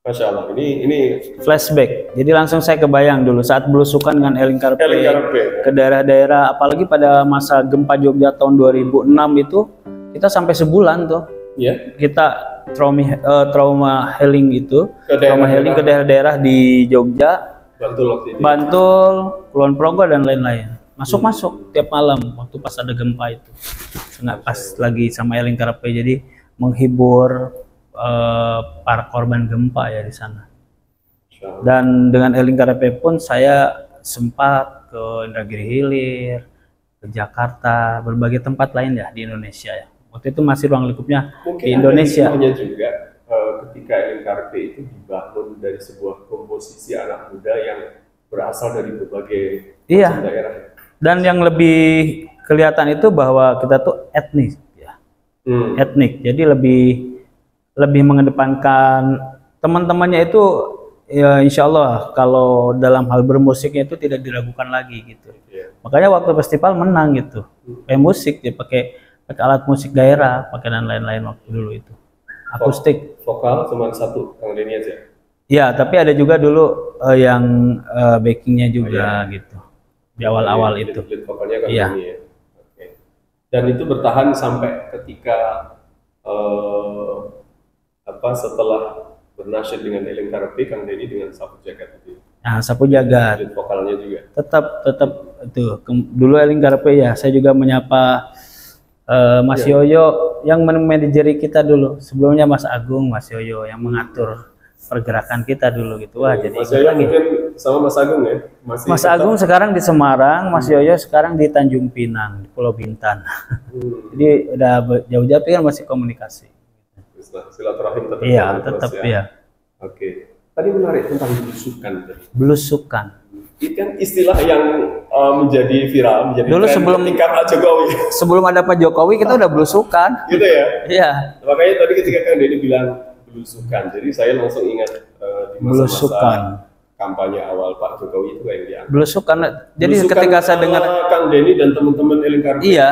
Masya Allah, ini flashback. Jadi langsung saya kebayang dulu saat belusukan dengan Eling Karpe ke daerah-daerah, apalagi pada masa gempa Jogja tahun 2006 itu kita sampai sebulan tuh. Ya. Kita trauma healing itu, trauma healing ke daerah-daerah di Jogja, Bantul, Kulon Progo dan lain-lain. Masuk tiap malam waktu pas ada gempa itu. Nggak pas lagi sama Eling Karpe, jadi menghibur para korban gempa ya di sana. Dan dengan Eling Karpe pun saya sempat ke Indragiri Hilir, ke Jakarta, berbagai tempat lain ya di Indonesia ya. Waktu itu masih ruang lingkupnya di Indonesia. Mungkin juga ketika Eling Karpe itu dibangun dari sebuah komposisi anak muda yang berasal dari berbagai daerah. Dan yang lebih kelihatan itu bahwa kita tuh etnis ya. Etnik. Jadi lebih mengedepankan teman-temannya itu ya, insya Allah kalau dalam hal bermusiknya itu tidak diragukan lagi gitu. Makanya waktu festival menang gitu. Musik ya pakai alat musik daerah, pakai dan lain-lain waktu dulu itu. Akustik. Vokal cuma satu, Kang Denny aja. Ya, tapi ada juga dulu yang backingnya juga gitu. Di awal-awal itu. Vokalnya Kang Denny ya. Dan itu bertahan sampai ketika setelah bernasyid dengan Eling Karpe, Kang Denny dengan Sapu Jagat itu. Nah, Sapu Jagat. Vokalnya juga. Tetap itu. Dulu Eling Karpe ya, saya juga menyapa Mas Yoyo yang memanajeri kita dulu. Sebelumnya Mas Agung, Mas Yoyo yang mengatur pergerakan kita dulu gitu. Wah, jadi Mas Yoyo mungkin sama Mas Agung ya. Mas Agung sekarang di Semarang, Mas Yoyo sekarang di Tanjung Pinang, di Pulau Bintan. Jadi udah jauh-jauh tapi kan masih komunikasi. Silaturahim tetap. Iya, tetap ya. Oke. Tadi menarik tentang belusukan. Belusukan. Itu kan istilah yang menjadi viral, menjadi dulu sebelum Pak Jokowi. Sebelum ada Pak Jokowi kita udah belusukan. Gitu ya? Iya. Makanya tadi ketika Kang Denny bilang belusukan, jadi saya langsung ingat di masa-masa kampanye awal Pak Jokowi itu yang dianggap. Belusukan. Jadi belusukan ketika saya dengar Kang Denny dan teman-teman Eling Karpe. Iya,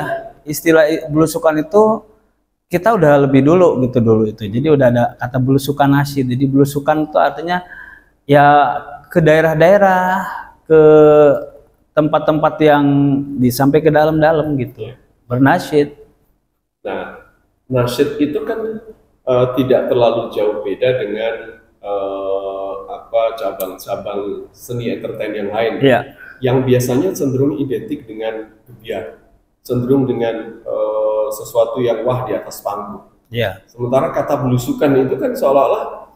istilah belusukan itu kita udah lebih dulu gitu dulu itu. Jadi udah ada kata belusukan nasyid. Jadi belusukan itu artinya ya ke daerah-daerah, ke tempat-tempat yang sampai ke dalam-dalam gitu. Bernasyid. Nah, nasyid itu kan tidak terlalu jauh beda dengan cabang-cabang seni entertain yang lain. Iya. Yang biasanya cenderung identik dengan gebiar, cenderung dengan sesuatu yang wah di atas panggung. Iya. Sementara kata belusukan itu kan seolah-olah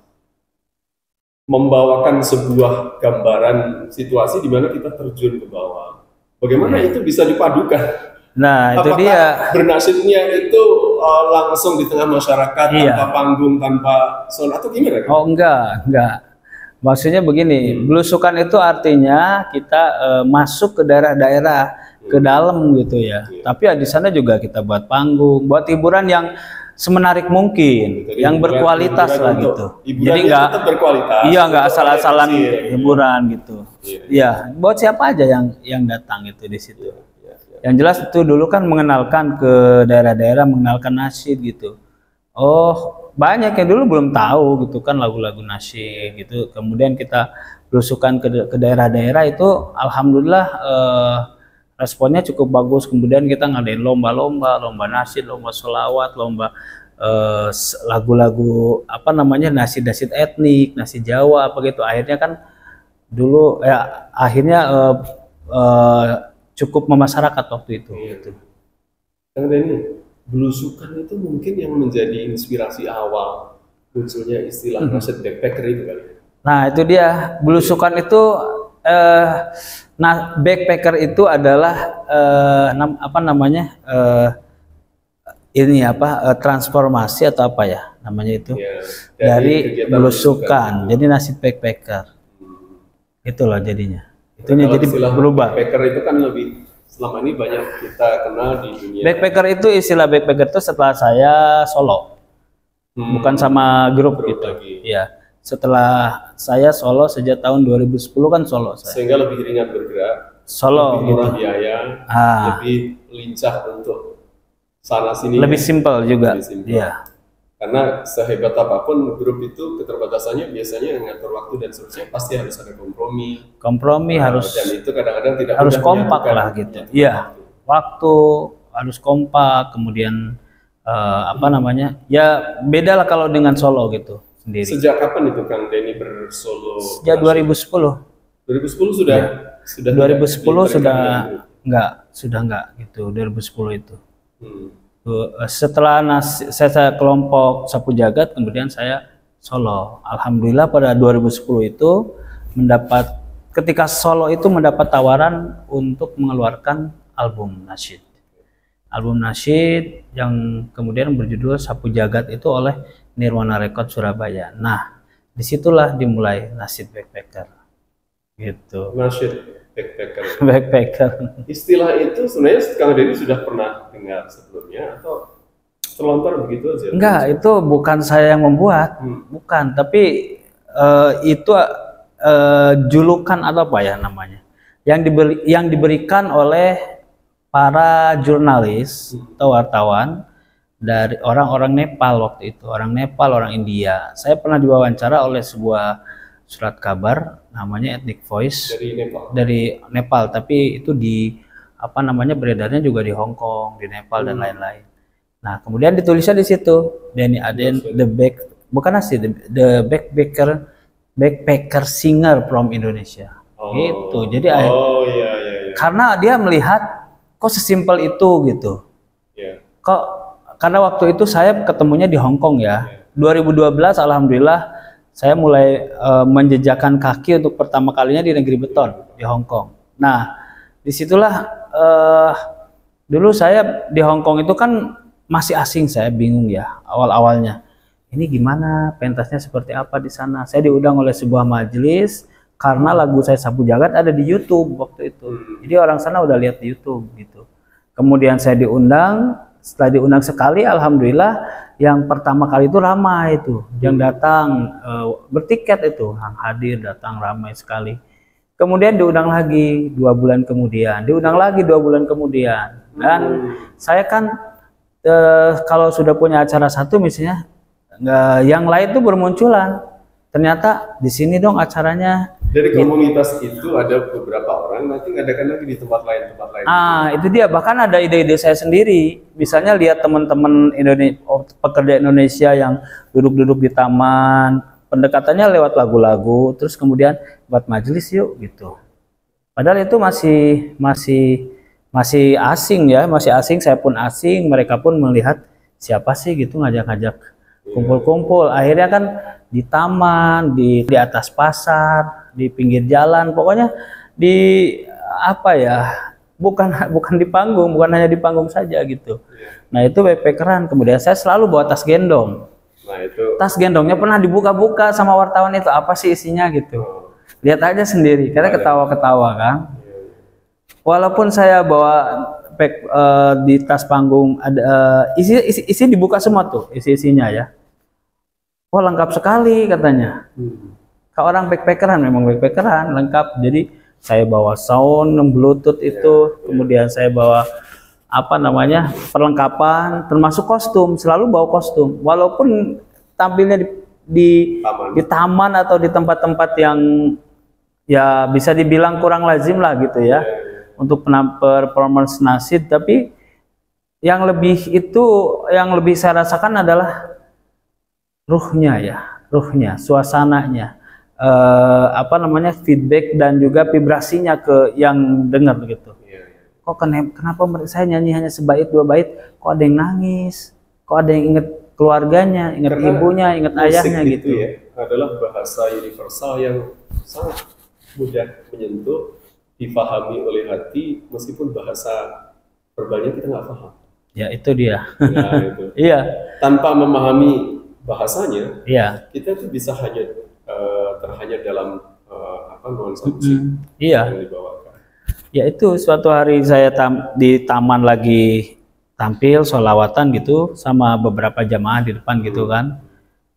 membawakan sebuah gambaran situasi di mana kita terjun ke bawah. Bagaimana itu bisa dipadukan? Nah, itu dia. Bernasyidnya itu langsung di tengah masyarakat tanpa panggung, tanpa sound atau gimana? Oh enggak. Maksudnya begini, belusukan itu artinya kita masuk ke daerah-daerah, ke dalam gitu ya. Tapi di sana juga kita buat panggung, buat hiburan yang semenarik mungkin, yang berkualitas lah gitu. Jadi enggak berkualitas. Iya, enggak asal-asalan hiburan gitu. Iya, buat siapa aja yang datang itu di situ. Yang jelas itu dulu kan mengenalkan ke daerah-daerah, mengenalkan nasyid gitu. Oh, banyak yang dulu belum tahu gitu kan lagu-lagu nasyid gitu. Kemudian kita belusukan ke daerah-daerah itu alhamdulillah responnya cukup bagus. Kemudian kita ngadain lomba nasyid, lomba sholawat, lomba lagu-lagu nasyid etnik, nasyid Jawa apa gitu. Akhirnya kan dulu cukup memasyarakat waktu itu. Gitu. Kang Denny, belusukan itu mungkin yang menjadi inspirasi awal munculnya istilah nasyid backpacker itu kali. Nah itu dia, belusukan itu backpacker itu adalah transformasi atau apa ya namanya itu dari belusukan jadi nasyid backpacker. Itulah jadinya. Itunya jadi berubah. Backpacker itu kan lebih selama ini banyak kita kenal di dunia. Backpacker itu istilah backpacker itu setelah saya solo, bukan sama grup gitu. Iya. Setelah saya solo sejak tahun 2010 kan solo saya. Sehingga lebih ringan bergerak, solo, lebih murah biaya, lebih lincah untuk sana sini. Lebih simpel juga. Iya. Karena sehebat apapun grup itu keterbatasannya biasanya ngatur waktu dan seterusnya pasti harus ada kompromi. Harus, dan itu kadang-kadang tidak harus kompak lah gitu. Iya, waktu harus kompak, kemudian apa namanya? Ya beda lah kalau dengan solo gitu sendiri. Sejak kapan itu Kang Denny bersolo? Sejak 2010. 2010 sudah. 2010 sudah enggak gitu. 2010 itu. Setelah saya kelompok Sapu Jagat, kemudian saya solo. Alhamdulillah pada 2010 itu ketika solo itu mendapat tawaran untuk mengeluarkan album nasyid. Album nasyid yang kemudian berjudul Sapu Jagat itu oleh Nirwana Record Surabaya. Nah, disitulah dimulai Nasyid Backpacker. Gitu. Nasyid Backpacker. Backpacker. Istilah itu sebenarnya Kang Denny sudah pernah dengar sebelumnya atau terlontar begitu aja? Enggak, itu bukan saya yang membuat, bukan. Tapi itu julukan atau apa ya namanya? Yang diberikan oleh para jurnalis atau wartawan dari orang-orang Nepal waktu itu, orang Nepal, orang India. Saya pernah diwawancara oleh sebuah surat kabar namanya Ethnic Voice dari Nepal, tapi itu apa namanya beredarnya juga di Hong Kong, di Nepal dan lain-lain. Nah, kemudian ditulisnya di situ Denny Aden the backpacker singer from Indonesia. Gitu. Jadi iya. Karena dia melihat kok sesimpel itu gitu. Kok karena waktu itu saya ketemunya di Hong Kong ya. 2012 alhamdulillah saya mulai menjejakkan kaki untuk pertama kalinya di negeri beton di Hong Kong. Nah, disitulah dulu saya di Hong Kong itu kan masih asing, saya bingung ya awal-awalnya. Ini gimana, pentasnya seperti apa di sana? Saya diundang oleh sebuah majelis karena lagu saya Sapu Jagat ada di YouTube waktu itu. Jadi orang sana udah lihat di YouTube gitu. Kemudian saya diundang, setelah diundang sekali, alhamdulillah yang pertama kali itu ramai itu, yang datang bertiket itu, yang hadir datang ramai sekali. Kemudian diundang lagi 2 bulan kemudian, diundang lagi 2 bulan kemudian. Dan saya kan kalau sudah punya acara satu misalnya, yang lain tuh bermunculan. Ternyata di sini dong acaranya. Dari komunitas itu ada beberapa orang, nanti ngadakan lagi di tempat lain. Itu dia. Bahkan ada ide-ide saya sendiri. Misalnya lihat teman-teman pekerja Indonesia yang duduk-duduk di taman, pendekatannya lewat lagu-lagu, terus kemudian buat majelis yuk gitu. Padahal itu masih asing ya, masih asing. Saya pun asing, mereka pun melihat siapa sih gitu ngajak-ngajak kumpul-kumpul. Akhirnya kan di taman, di atas pasar, di pinggir jalan, pokoknya di apa ya, bukan di panggung, bukan hanya di panggung saja gitu. Nah itu backpackeran. Kemudian saya selalu bawa tas gendong. Nah itu tas gendongnya pernah dibuka-buka sama wartawan itu, apa sih isinya gitu. Lihat aja sendiri, karena ketawa-ketawa kan. Walaupun saya bawa di tas panggung ada isi dibuka semua tuh, isinya ya. Wah lengkap sekali katanya. Kalau orang backpackeran, memang backpackeran lengkap. Jadi saya bawa sound, Bluetooth itu, kemudian saya bawa apa namanya perlengkapan, termasuk kostum. Selalu bawa kostum. Walaupun tampilnya di taman atau di tempat-tempat yang ya bisa dibilang kurang lazim lah gitu ya, untuk performance nasyid. Tapi yang lebih saya rasakan adalah ruhnya, suasananya, apa namanya feedback dan juga vibrasinya ke yang dengar gitu. Kok kenapa saya nyanyi hanya sebait 2 bait, kok ada yang nangis, kok ada yang inget keluarganya, inget ibunya, inget ayahnya gitu. Ya, adalah bahasa universal yang sangat mudah menyentuh, dipahami oleh hati, meskipun bahasa verbalnya kita nggak paham. Ya itu dia. Nah, itu. Iya. Tanpa memahami bahasanya, iya, kita tuh bisa terhanyut dalam nuansa musik yang dibawakan. Ya itu suatu hari saya di taman lagi tampil sholawatan gitu sama beberapa jamaah di depan gitu kan,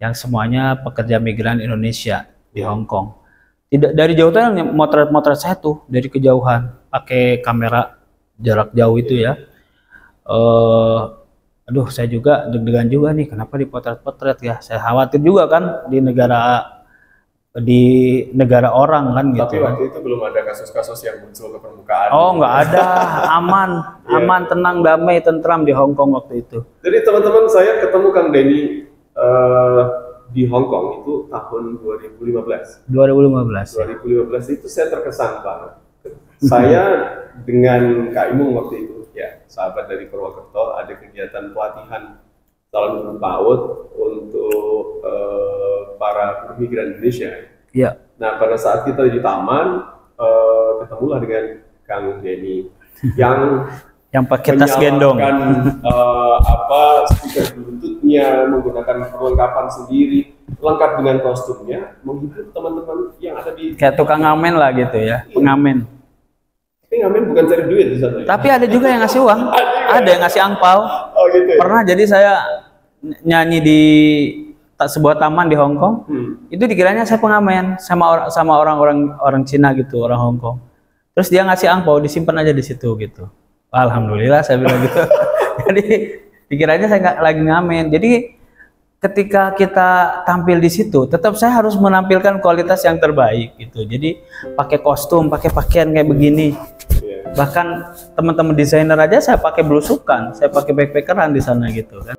yang semuanya pekerja migran Indonesia di Hong Kong. Tidak dari jauh tuh motret saya tuh dari kejauhan pakai kamera jarak jauh itu ya. aduh saya juga deg-degan juga nih, kenapa dipotret-potret ya, saya khawatir juga kan di negara orang kan gitu. Tapi waktu itu belum ada kasus-kasus yang muncul ke permukaan. Oh nggak ada, aman, tenang, damai, tentram di Hong Kong waktu itu. Jadi teman-teman, saya ketemu Kang Denny di Hong Kong itu tahun 2015. 2015 itu saya terkesan banget. Saya dengan Kak Imung waktu itu, ya sahabat dari Purwokerto, ada kegiatan pelatihan calon guru PAUD untuk para migran Indonesia. Iya. Nah pada saat kita di taman, ketemulah dengan Kang Denny yang pakai tas gendong, stiker buntutnya, menggunakan perlengkapan sendiri, lengkap dengan kostumnya, menghibur teman-teman yang ada di kayak tukang ngamen lah gitu ya, pengamen. Tapi ngamen bukan cari duit di sana. Tapi ada juga yang ngasih uang, ada yang ngasih angpau. Oh gitu. Ya? Pernah jadi saya nyanyi di sebuah taman di Hong Kong, itu dikiranya saya pengamen sama orang Cina gitu, orang Hong Kong. Terus dia ngasih angpau, disimpan aja di situ gitu. Alhamdulillah saya bilang gitu. Jadi dikiranya saya nggak lagi ngamen. Jadi ketika kita tampil di situ, tetap saya harus menampilkan kualitas yang terbaik gitu. Jadi pakai kostum, pakai pakaian kayak begini. Bahkan teman-teman desainer aja saya pakai belusukan, saya pakai backpackeran di sana gitu kan.